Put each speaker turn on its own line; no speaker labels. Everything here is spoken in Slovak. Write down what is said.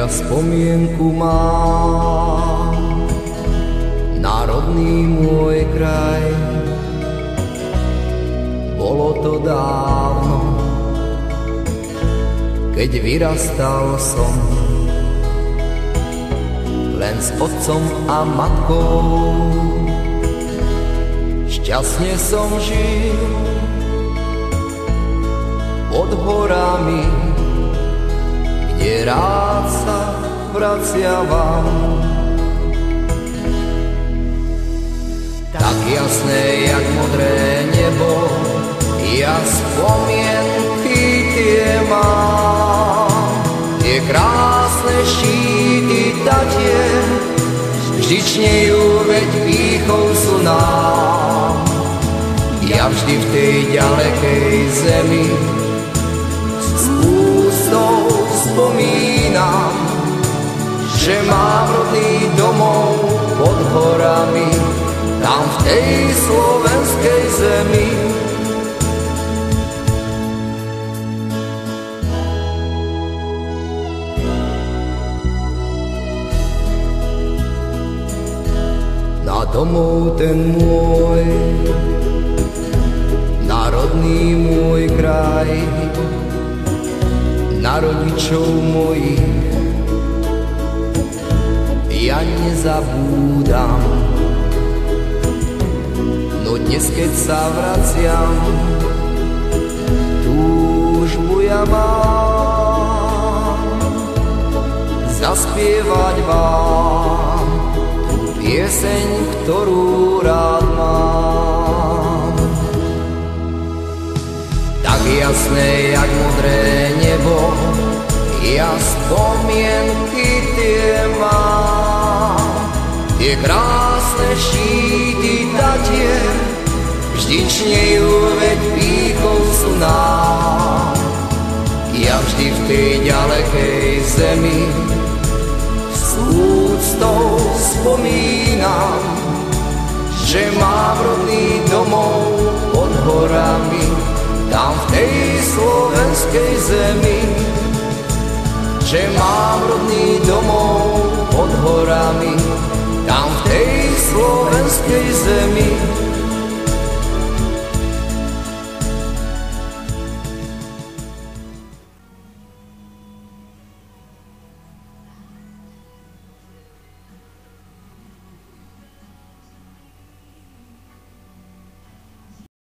Ja spomienku mám na rodný môj kraj. Bolo to dávno, keď vyrastal som len s otcom a matkou. Šťastne som žil pod horami, kde rád sa vraciavam. Tak jasné, jak modré nebo, ja spomienky tie mám. Tie krásne štíty Tatier vždy čnejú, veď pýchou sú nám. Ja vždy v tej ďalekej zemi s ústou spomínam, že mám rodný domov pod horami, tam v tej slovenskej zemi. Na domov ten môj, na rodný môj kraj, na rodičov mojich ja nezabúdam. No dnes, keď sa vraciam, túžbu ja mám zaspievať vám tú pieseň, ktorú rád mám. Tak jasné, jak modré nebo, ja spomienky tie mám. Tie krásne štíty Tatier vždy čnejú, veď pýchou sú nám. Ja vždy v tej ďalekej zemi s úctou spomínam, že mám rodný domov pod horami, tam v tej slovenskej zemi. Že mám rodný domov pod horami, tam v tej slovenskej zemi.